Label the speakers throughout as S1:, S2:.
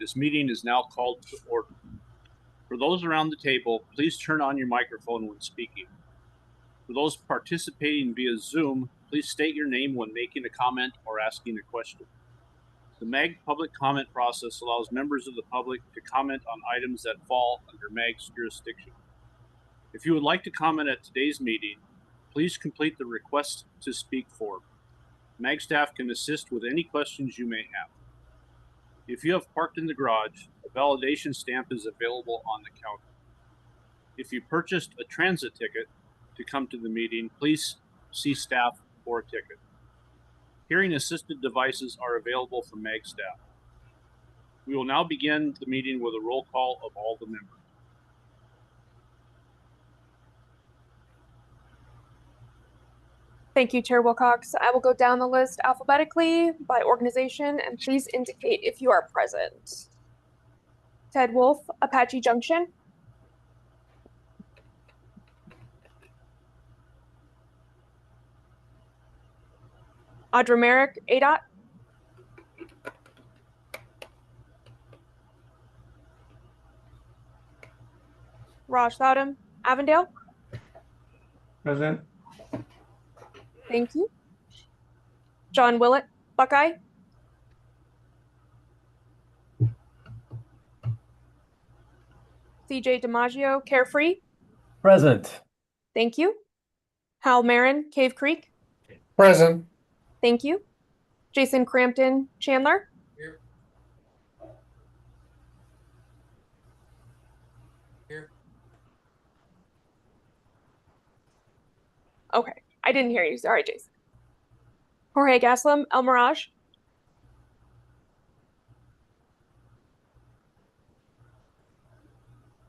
S1: This meeting is now called to order. For those around the table, please turn on your microphone when speaking. For those participating via Zoom, please state your name when making a comment or asking a question. The MAG public comment process allows members of the public to comment on items that fall under MAG's jurisdiction. If you would like to comment at today's meeting, please complete the request to speak form. MAG staff can assist with any questions you may have. If you have parked in the garage, a validation stamp is available on the counter. If you purchased a transit ticket to come to the meeting, please see staff for a ticket. Hearing assisted devices are available from MAG staff. We will now begin the meeting with a roll call of all the members.
S2: Thank you, Chair Wilcox. I will go down the list alphabetically by organization, and please indicate if you are present. Ted Wolf, Apache Junction. Audra Merrick, ADOT. Raj Thadam, Avondale.
S3: Present.
S2: Thank you. John Willett, Buckeye. CJ DiMaggio, Carefree.
S3: Present.
S2: Thank you. Hal Marin, Cave Creek.
S3: Present.
S2: Thank you. Jason Crampton, Chandler.
S4: Here. Here.
S2: Okay, I didn't hear you. Sorry, Jason. Jorge Gaslam, El Mirage.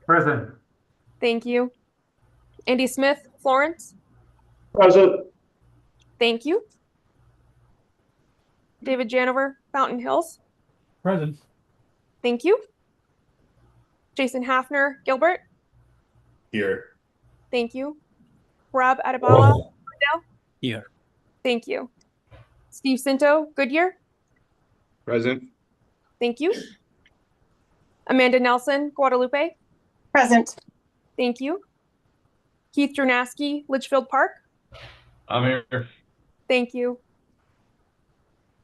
S3: Present.
S2: Thank you. Andy Smith, Florence.
S3: Present.
S2: Thank you. David Janover, Fountain Hills.
S3: Present.
S2: Thank you. Jason Hafner, Gilbert.
S3: Here.
S2: Thank you. Rob Adebala, Glendale.
S3: Here.
S2: Thank you. Steve Cinto, Goodyear.
S3: Present.
S2: Thank you. Amanda Nelson, Guadalupe.
S5: Present.
S2: Thank you. Keith Jernaski, Litchfield Park.
S3: I'm here.
S2: Thank you.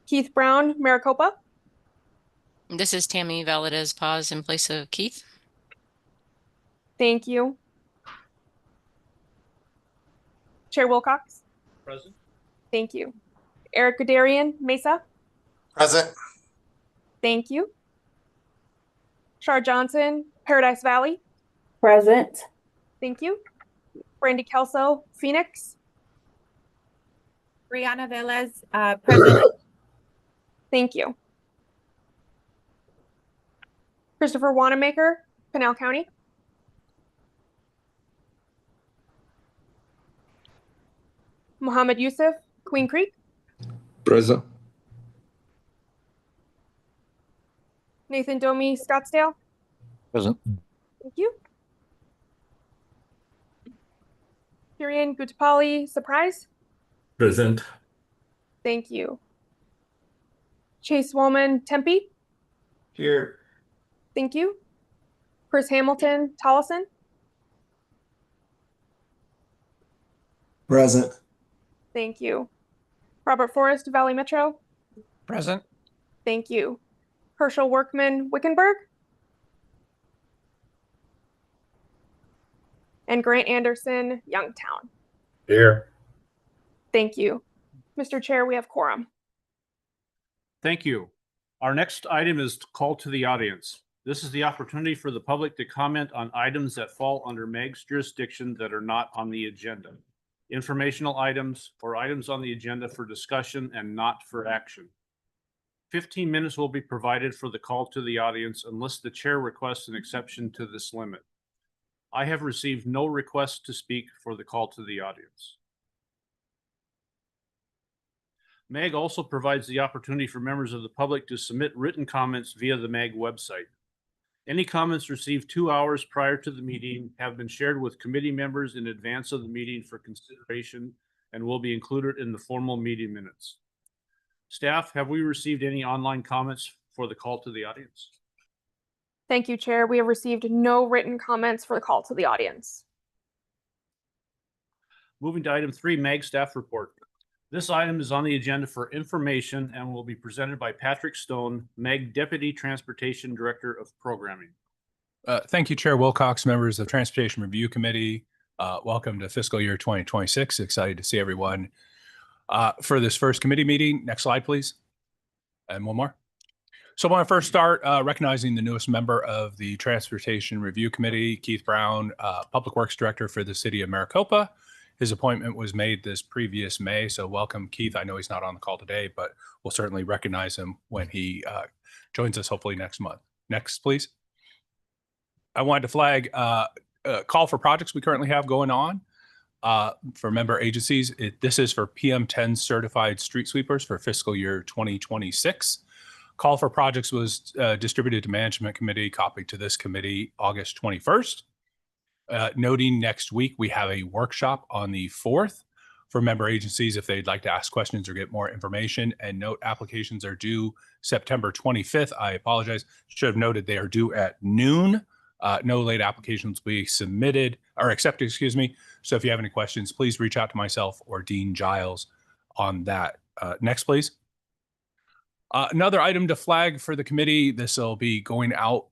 S2: Keith Brown, Maricopa.
S6: This is Tammy Valadez Paz in place of Keith.
S2: Thank you. Chair Wilcox.
S1: Present.
S2: Thank you. Eric Guderian, Mesa.
S4: Present.
S2: Thank you. Shar Johnson, Paradise Valley.
S5: Present.
S2: Thank you. Brandy Kelso, Phoenix.
S5: Brianna Velez, present.
S2: Thank you. Christopher Wanamaker, Pinal County. Muhammad Yusuf, Queen Creek.
S3: Present.
S2: Nathan Domi, Scottsdale.
S3: Present.
S2: Thank you. Kirian Gutapali, Surprise.
S3: Present.
S2: Thank you. Chase Woolman, Tempe.
S3: Here.
S2: Thank you. Chris Hamilton, Tolleson.
S3: Present.
S2: Thank you. Robert Forrest, Valley Metro.
S3: Present.
S2: Thank you. Herschel Workman, Wickenburg. And Grant Anderson, Youngtown.
S3: Here.
S2: Thank you. Mr. Chair, we have quorum.
S1: Thank you. Our next item is call to the audience. This is the opportunity for the public to comment on items that fall under MAG's jurisdiction that are not on the agenda. Informational items or items on the agenda for discussion and not for action. 15 minutes will be provided for the call to the audience unless the chair requests an exception to this limit. I have received no requests to speak for the call to the audience. MAG also provides the opportunity for members of the public to submit written comments via the MAG website. Any comments received 2 hours prior to the meeting have been shared with committee members in advance of the meeting for consideration and will be included in the formal meeting minutes. Staff, have we received any online comments for the call to the audience?
S2: Thank you, Chair. We have received no written comments for the call to the audience.
S1: Moving to item 3, MAG staff report. This item is on the agenda for information and will be presented by Patrick Stone, MAG Deputy Transportation Director of Programming.
S7: Thank you, Chair Wilcox, members of Transportation Review Committee. Welcome to fiscal year 2026. Excited to see everyone for this first committee meeting. Next slide, please. And one more. So I want to first start recognizing the newest member of the Transportation Review Committee, Keith Brown, Public Works Director for the City of Maricopa. His appointment was made this previous May, so welcome, Keith. I know he's not on the call today, but we'll certainly recognize him when he joins us, hopefully next month. Next, please. I wanted to flag a call for projects we currently have going on for member agencies. This is for PM10 certified street sweepers for fiscal year 2026. Call for projects was distributed to Management Committee, copied to this committee August 21st. Noting next week, we have a workshop on the 4th for member agencies if they'd like to ask questions or get more information. And note applications are due September 25th. I apologize. Should have noted they are due at noon. No late applications will be submitted or accepted, excuse me. So if you have any questions, please reach out to myself or Dean Giles on that. Next, please. Another item to flag for the committee, this will be going out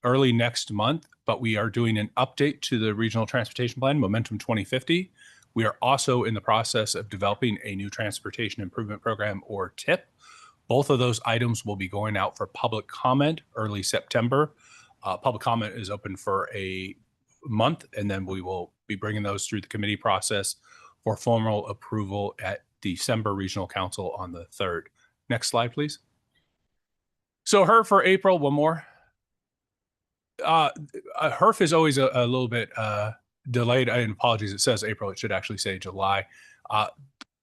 S7: early next month, but we are doing an update to the Regional Transportation Plan, Momentum 2050. We are also in the process of developing a new Transportation Improvement Program, or TIP. Both of those items will be going out for public comment early September. Public comment is open for a month, and then we will be bringing those through the committee process for formal approval at December Regional Council on the 3rd. Next slide, please. So HERF for April, one more. HERF is always a little bit delayed. And apologies, it says April. It should actually say July.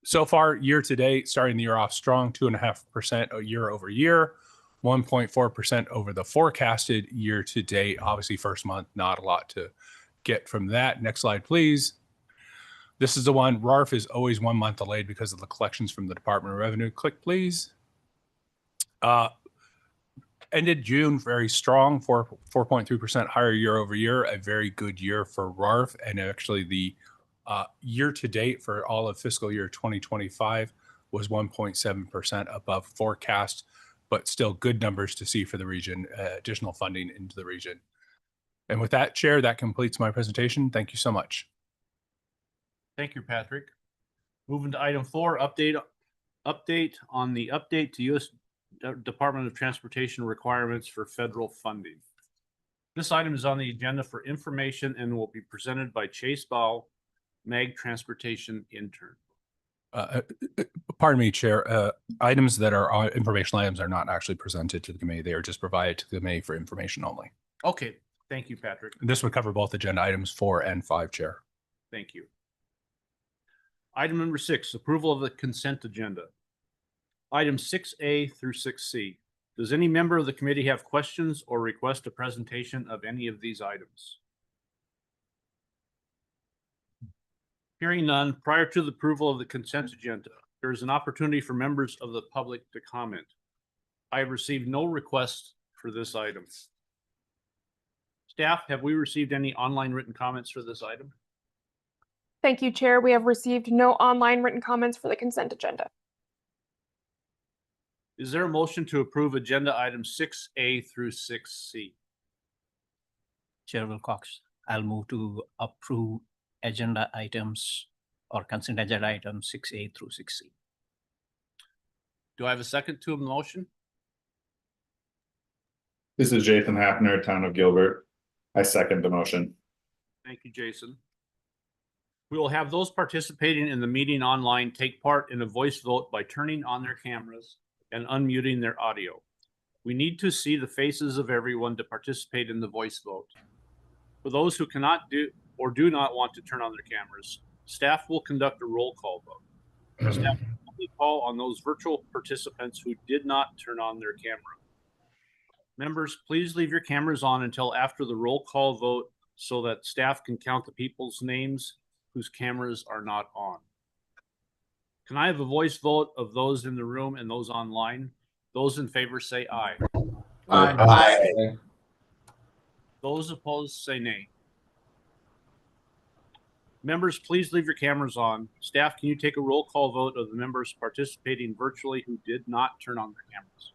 S7: So far, year to date, starting the year off strong, 2.5% year over year, 1.4% over the forecasted year to date. Obviously, first month, not a lot to get from that. Next slide, please. This is the one. RARF is always 1 month delayed because of the collections from the Department of Revenue. Click, please. Ended June very strong, 4.3% higher year over year. A very good year for RARF, and actually the year to date for all of fiscal year 2025 was 1.7% above forecast, but still good numbers to see for the region. Additional funding into the region. And with that, Chair, that completes my presentation. Thank you so much.
S1: Thank you, Patrick. Moving to item 4, update on the update to U.S. Department of Transportation requirements for federal funding. This item is on the agenda for information and will be presented by Chase Ball, MAG Transportation Intern.
S7: Pardon me, Chair. Items that are informational items are not actually presented to the committee. They are just provided to the committee for information only.
S1: Okay. Thank you, Patrick.
S7: This would cover both agenda items 4 and 5, Chair.
S1: Thank you. Item number 6, approval of the consent agenda. Items 6A through 6C. Does any member of the committee have questions or request a presentation of any of these items? Hearing none, prior to the approval of the consent agenda, there is an opportunity for members of the public to comment. I have received no requests for this item. Staff, have we received any online written comments for this item?
S2: Thank you, Chair. We have received no online written comments for the consent agenda.
S1: Is there a motion to approve agenda items 6A through 6C?
S8: Chair Wilcox, I'll move to approve agenda items or consent agenda items 6A through 6C.
S1: Do I have a second to a motion?
S3: This is Jason Hafner, Town of Gilbert. I second the motion.
S1: Thank you, Jason. We will have those participating in the meeting online take part in a voice vote by turning on their cameras and unmuting their audio. We need to see the faces of everyone to participate in the voice vote. For those who cannot do or do not want to turn on their cameras, staff will conduct a roll call vote. Staff will only call on those virtual participants who did not turn on their camera. Members, please leave your cameras on until after the roll call vote so that staff can count the people's names whose cameras are not on. Can I have a voice vote of those in the room and those online? Those in favor say aye.
S4: Aye.
S1: Those opposed say nay. Members, please leave your cameras on. Staff, can you take a roll call vote of the members participating virtually who did not turn on their cameras?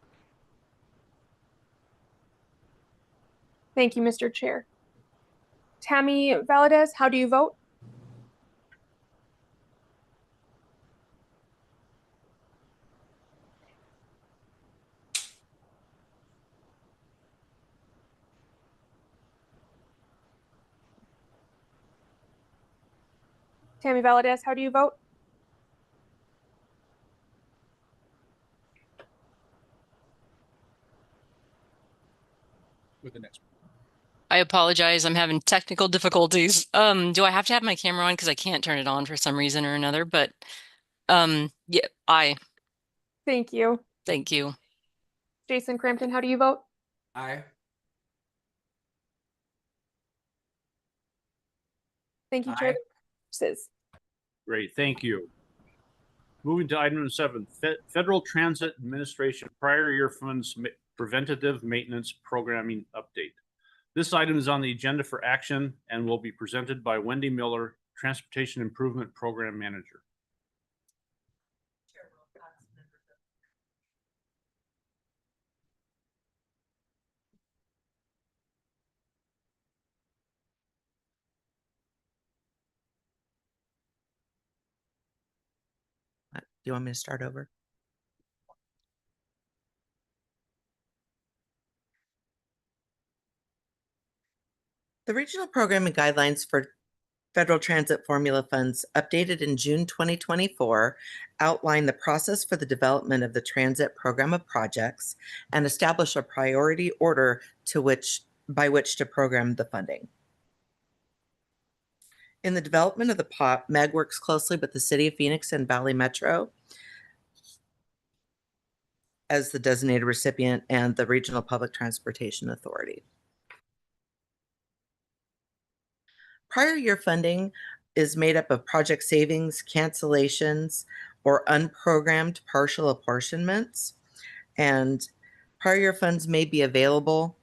S2: Thank you, Mr. Chair. Tammy Valadez, how do you vote? Tammy Valadez, how do you vote?
S7: With the next.
S6: I apologize. I'm having technical difficulties. Do I have to have my camera on because I can't turn it on for some reason or another? But yeah, aye.
S2: Thank you.
S6: Thank you.
S2: Jason Crampton, how do you vote?
S4: Aye.
S2: Thank you,
S4: Aye.
S2: Chair. Passes.
S1: Great, thank you. Moving to item 7, Federal Transit Administration Prior Year Funds Preventative Maintenance Programming Update. This item is on the agenda for action and will be presented by Wendy Miller, Transportation Improvement Program Manager.
S9: Do you want me to start over? The regional programming guidelines for federal transit formula funds updated in June 2024 outline the process for the development of the transit program of projects and establish a priority order by which to program the funding. In the development of the POP, MEG works closely with the City of Phoenix and Valley Metro as the designated recipient and the Regional Public Transportation Authority. Prior year funding is made up of project savings, cancellations, or unprogrammed partial apportionments, and prior year funds may be available.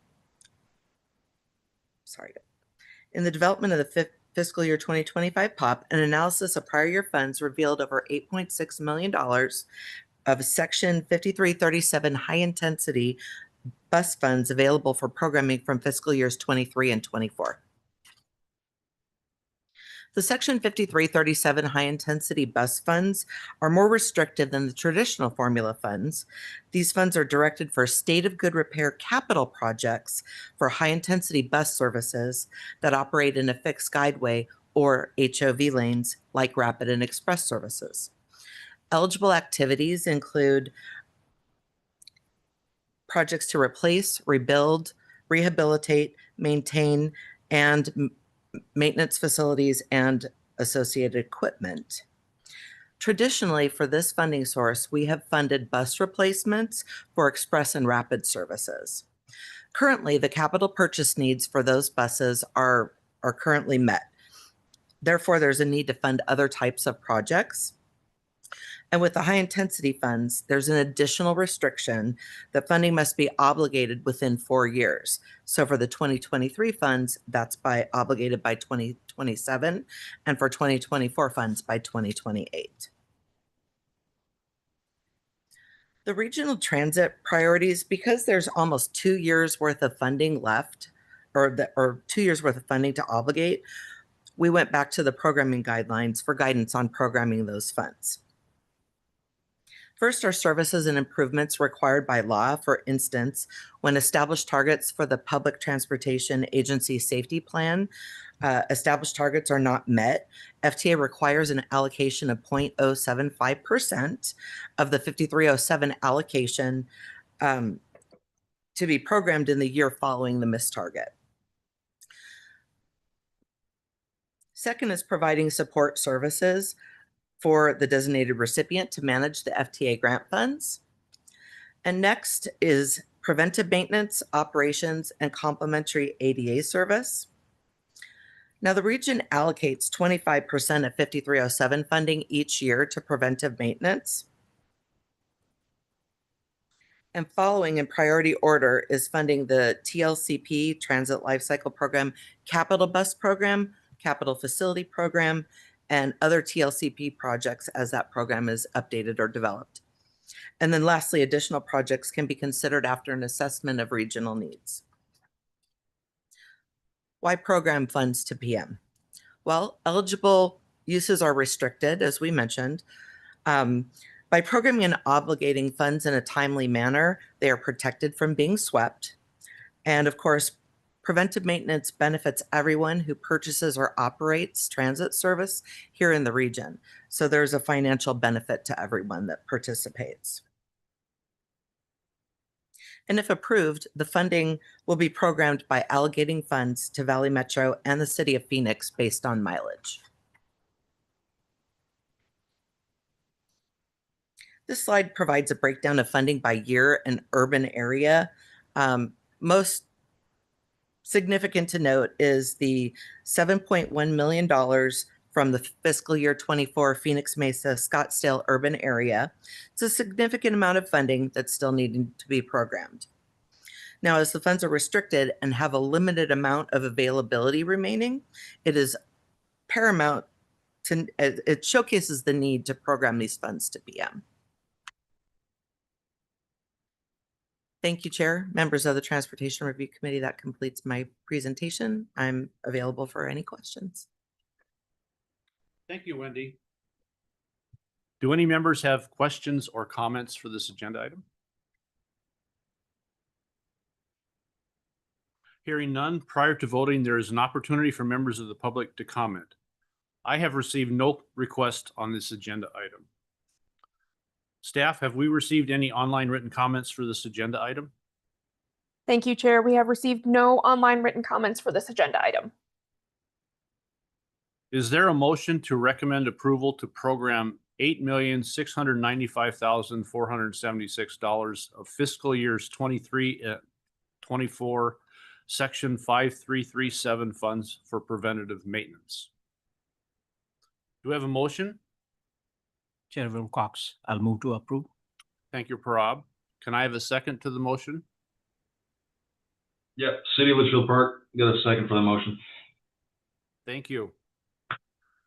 S9: In the development of the fiscal year 2025 POP, an analysis of prior year funds revealed over $8.6 million of Section 5337 high-intensity bus funds available for programming from fiscal years 23 and 24. The Section 5337 high-intensity bus funds are more restrictive than the traditional formula funds. These funds are directed for state-of-good repair capital projects for high-intensity bus services that operate in a fixed guideway or HOV lanes like rapid and express services. Eligible activities include projects to replace, rebuild, rehabilitate, maintain, and maintenance facilities and associated equipment. Traditionally, for this funding source, we have funded bus replacements for express and rapid services. Currently, the capital purchase needs for those buses are currently met. Therefore, there's a need to fund other types of projects. And with the high intensity funds, there's an additional restriction that funding must be obligated within 4 years. So for the 2023 funds, that's obligated by 2027, and for 2024 funds by 2028. The regional transit priorities, because there's almost 2 years worth of funding left, or 2 years worth of funding to obligate, we went back to the programming guidelines for guidance on programming those funds. First are services and improvements required by law. For instance, when established targets for the Public Transportation Agency Safety Plan, established targets are not met, FTA requires an allocation of 0.075% of the 5307 allocation to be programmed in the year following the missed target. Second is providing support services for the designated recipient to manage the FTA grant funds. And next is preventive maintenance, operations, and complementary ADA service. Now, the region allocates 25% of 5307 funding each year to preventive maintenance. And following in priority order is funding the TLCP Transit Lifecycle Program, Capital Bus Program, Capital Facility Program, and other TLCP projects as that program is updated or developed. And then lastly, additional projects can be considered after an assessment of regional needs. Why program funds to PM? Well, eligible uses are restricted, as we mentioned. By programming and obligating funds in a timely manner, they are protected from being swept. And of course, preventive maintenance benefits everyone who purchases or operates transit service here in the region. So there's a financial benefit to everyone that participates. And if approved, the funding will be programmed by allocating funds to Valley Metro and the City of Phoenix based on mileage. This slide provides a breakdown of funding by year and urban area. Most significant to note is the $7.1 million from the fiscal year 24 Phoenix Mesa Scottsdale urban area. It's a significant amount of funding that's still needing to be programmed. Now, as the funds are restricted and have a limited amount of availability remaining, it is paramount to, it showcases the need to program these funds to PM. Thank you, Chair. Members of the Transportation Review Committee, that completes my presentation. I'm available for any questions.
S1: Thank you, Wendy. Do any members have questions or comments for this agenda item? Hearing none, prior to voting, there is an opportunity for members of the public to comment. I have received no request on this agenda item. Staff, have we received any online written comments for this agenda item?
S2: Thank you, Chair. We have received no online written comments for this agenda item.
S1: Is there a motion to recommend approval to program $8,695,476 of fiscal years 23 and 24 Section 5337 funds for preventative maintenance? Do we have a motion?
S8: Chair Wilcox, I'll move to approve.
S1: Thank you, Parab. Can I have a second to the motion?
S10: Yep, City of Litchfield Park, got a second for the motion.
S1: Thank you.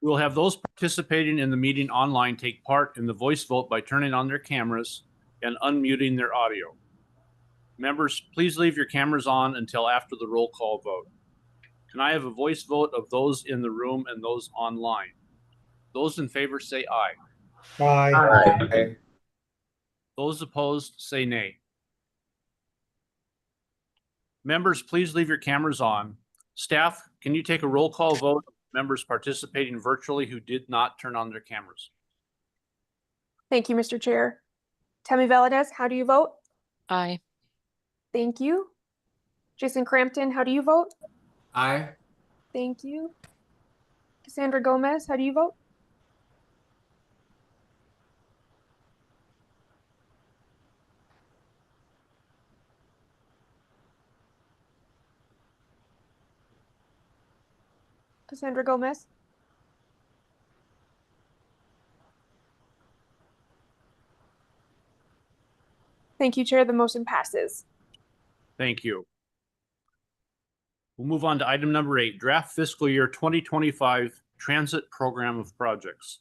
S1: We'll have those participating in the meeting online take part in the voice vote by turning on their cameras and unmuting their audio. Members, please leave your cameras on until after the roll call vote. Can I have a voice vote of those in the room and those online? Those in favor say aye.
S3: Aye.
S1: Those opposed say nay. Members, please leave your cameras on. Staff, can you take a roll call vote of members participating virtually who did not turn on their cameras?
S2: Thank you, Mr. Chair. Tammy Valadez, how do you vote?
S6: Aye.
S2: Thank you. Jason Crampton, how do you vote?
S4: Aye.
S2: Thank you. Cassandra Gomez, how do you vote? Cassandra Gomez. Thank you, Chair. The motion passes.
S1: Thank you. We'll move on to item number 8, draft fiscal year 2025 transit program of projects.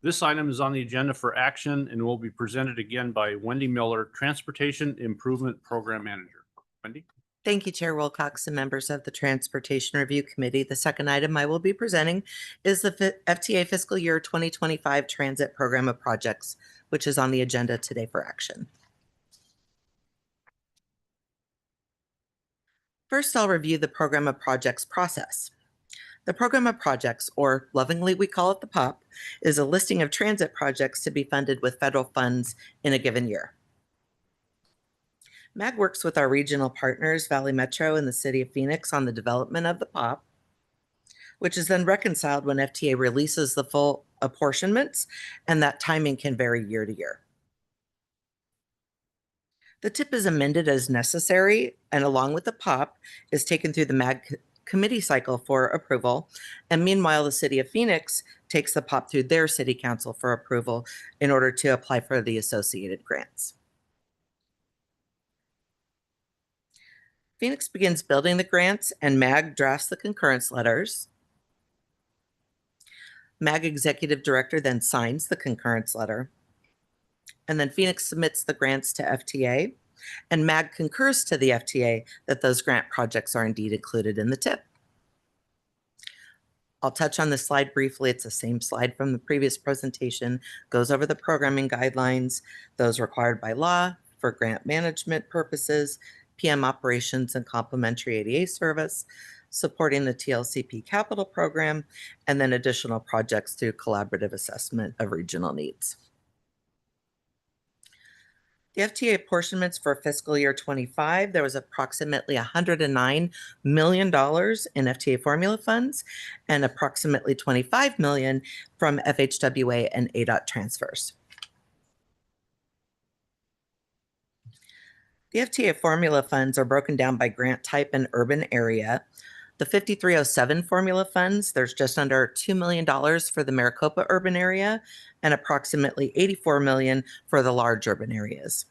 S1: This item is on the agenda for action and will be presented again by Wendy Miller, Transportation Improvement Program Manager. Wendy?
S9: Thank you, Chair Wilcox and members of the Transportation Review Committee. The second item I will be presenting is the FTA fiscal year 2025 transit program of projects, which is on the agenda today for action. First, I'll review the program of projects process. The program of projects, or lovingly we call it the POP, is a listing of transit projects to be funded with federal funds in a given year. MAG works with our regional partners, Valley Metro and the City of Phoenix, on the development of the POP, which is then reconciled when FTA releases the full apportionments, and that timing can vary year to year. The TIP is amended as necessary, and along with the POP, is taken through the MAG committee cycle for approval. And meanwhile, the City of Phoenix takes the POP through their city council for approval in order to apply for the associated grants. Phoenix begins building the grants and MAG drafts the concurrence letters. MAG Executive Director then signs the concurrence letter. And then Phoenix submits the grants to FTA, and MAG concurs to the FTA that those grant projects are indeed included in the TIP. I'll touch on this slide briefly. It's the same slide from the previous presentation, goes over the programming guidelines, those required by law for grant management purposes, PM operations and complementary ADA service, supporting the TLCP capital program, and then additional projects through collaborative assessment of regional needs. The FTA apportionments for fiscal year 25, there was approximately $109 million in FTA formula funds and approximately $25 million from FHWA and ADOT transfers. The FTA formula funds are broken down by grant type and urban area. The 5307 formula funds, there's just under $2 million for the Maricopa urban area and approximately $84 million for the large urban areas.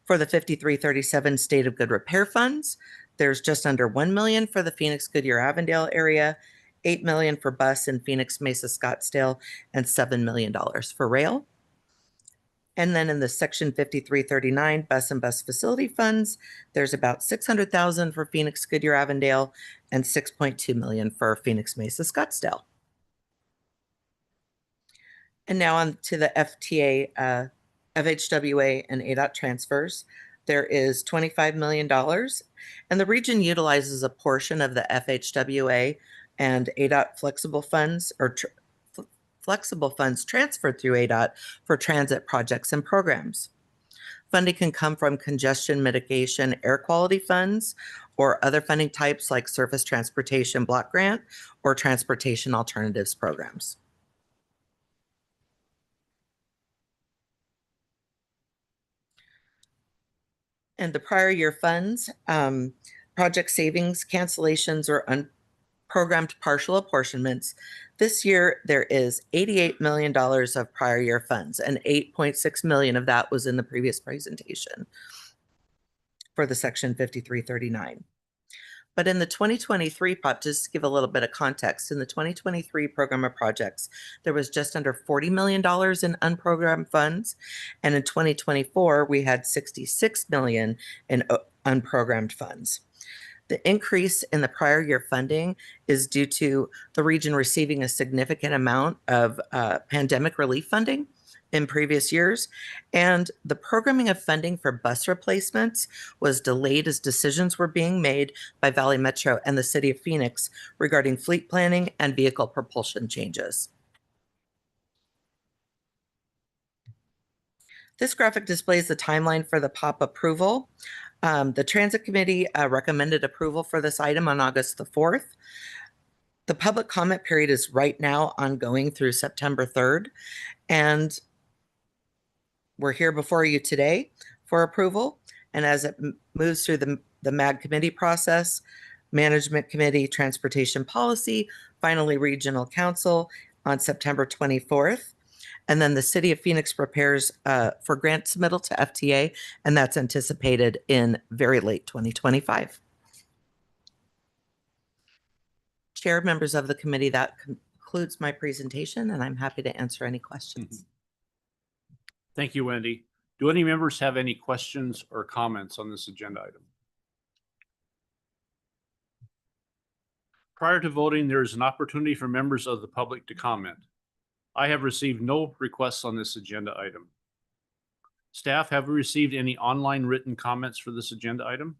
S9: For the 5337 State of Good Repair funds, there's just under $1 million for the Phoenix Goodyear Avondale area, $8 million for bus in Phoenix Mesa Scottsdale, and $7 million for rail. And then in the section 5339 bus and bus facility funds, there's about $600,000 for Phoenix Goodyear Avondale and $6.2 million for Phoenix Mesa Scottsdale. And now on to the FTA, FHWA and ADOT transfers. There is $25 million, and the region utilizes a portion of the FHWA and ADOT flexible funds or flexible funds transferred through ADOT for transit projects and programs. Funding can come from congestion mitigation air quality funds or other funding types like surface transportation block grant or transportation alternatives programs. And the prior year funds, project savings, cancellations, or unprogrammed partial apportionments. This year, there is $88 million of prior year funds, and $8.6 million of that was in the previous presentation for the section 5339. But in the 2023, just to give a little bit of context, in the 2023 program of projects, there was just under $40 million in unprogrammed funds. And in 2024, we had $66 million in unprogrammed funds. The increase in the prior year funding is due to the region receiving a significant amount of pandemic relief funding in previous years, and the programming of funding for bus replacements was delayed as decisions were being made by Valley Metro and the City of Phoenix regarding fleet planning and vehicle propulsion changes. This graphic displays the timeline for the POP approval. The Transit Committee recommended approval for this item on August the 4th. The public comment period is right now ongoing through September 3rd, and we're here before you today for approval. And as it moves through the MAG committee process, Management Committee, Transportation Policy, finally Regional Council on September 24th. And then the City of Phoenix prepares for grant submittal to FTA, and that's anticipated in very late 2025. Chair, members of the committee, that concludes my presentation, and I'm happy to answer any questions.
S1: Thank you, Wendy. Do any members have any questions or comments on this agenda item? Prior to voting, there is an opportunity for members of the public to comment. I have received no requests on this agenda item. Staff, have we received any online written comments for this agenda item?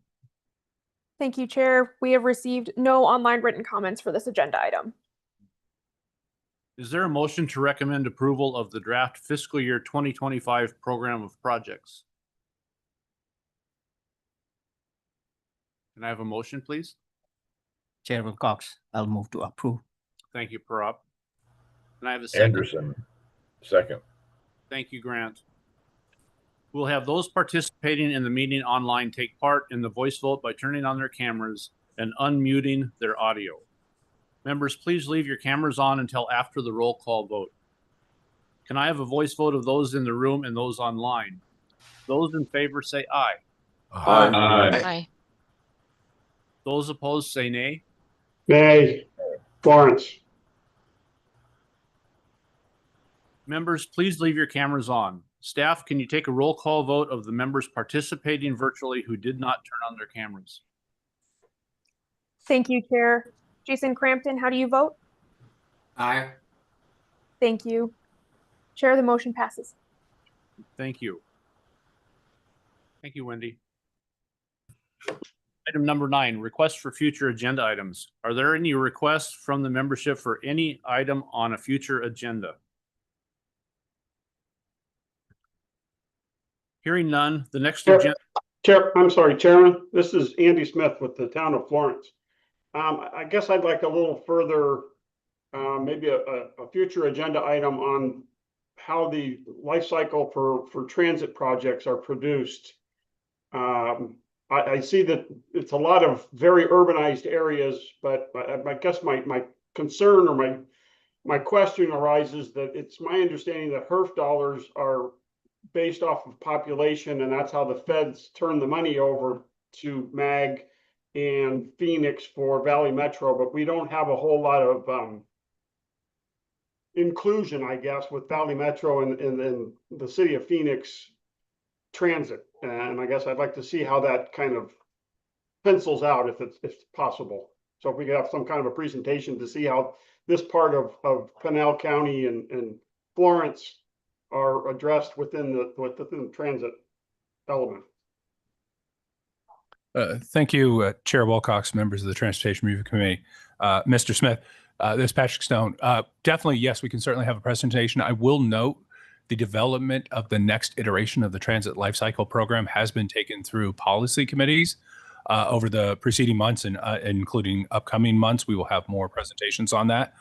S2: Thank you, Chair. We have received no online written comments for this agenda item.
S1: Is there a motion to recommend approval of the draft fiscal year 2025 program of projects? Can I have a motion, please?
S8: Chair Wilcox, I'll move to approve.
S1: Thank you, Parab. Can I have a second?
S11: Anderson, second.
S1: Thank you, Grant. We'll have those participating in the meeting online take part in the voice vote by turning on their cameras and unmuting their audio. Members, please leave your cameras on until after the roll call vote. Can I have a voice vote of those in the room and those online? Those in favor say aye.
S11: Aye.
S6: Aye.
S1: Those opposed say nay.
S12: Nay. Florence.
S1: Members, please leave your cameras on. Staff, can you take a roll call vote of the members participating virtually who did not turn on their cameras?
S2: Thank you, Chair. Jason Crampton, how do you vote?
S4: Aye.
S2: Thank you. Chair, the motion passes.
S1: Thank you. Thank you, Wendy. Item number 9, requests for future agenda items. Are there any requests from the membership for any item on a future agenda? Hearing none, the next agenda.
S12: I'm sorry, Chairman. This is Andy Smith with the town of Florence. I guess I'd like a little further, maybe a future agenda item on how the life cycle for transit projects are produced. I see that it's a lot of very urbanized areas, but I guess my concern or my question arises that it's my understanding that HERF dollars are based off of population, and that's how the feds turn the money over to MAG and Phoenix for Valley Metro, but we don't have a whole lot of inclusion, I guess, with Valley Metro and the city of Phoenix transit. And I guess I'd like to see how that kind of pencils out if it's possible. So if we could have some kind of a presentation to see how this part of Pinal County and Florence are addressed within the transit element.
S7: Thank you, Chair Wilcox, members of the Transportation Review Committee. Mr. Smith, this is Patrick Stone. Definitely, yes, we can certainly have a presentation. I will note the development of the next iteration of the Transit Lifecycle Program has been taken through policy committees over the preceding months and including upcoming months. We will have more presentations on that.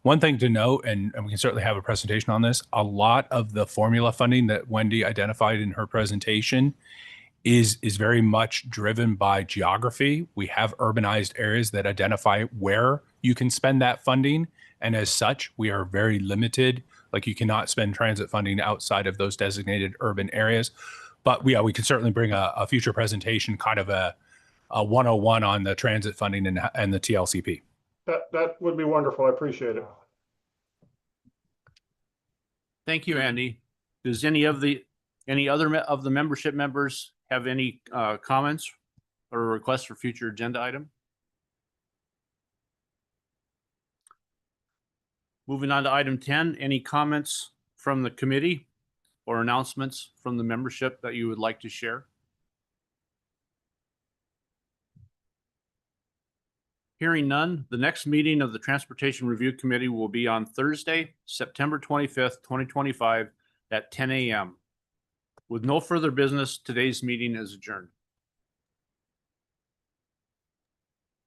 S7: One thing to note, and we can certainly have a presentation on this, a lot of the formula funding that Wendy identified in her presentation is very much driven by geography. We have urbanized areas that identify where you can spend that funding. And as such, we are very limited. Like, you cannot spend transit funding outside of those designated urban areas. But we can certainly bring a future presentation, kind of a 101 on the transit funding and the TLCP.
S12: That would be wonderful. I appreciate it.
S1: Thank you, Andy. Does any other of the membership members have any comments or requests for future agenda item? Moving on to item 10, any comments from the committee or announcements from the membership that you would like to share? Hearing none, the next meeting of the Transportation Review Committee will be on Thursday, September 25th, 2025 at 10 a.m. With no further business, today's meeting is adjourned.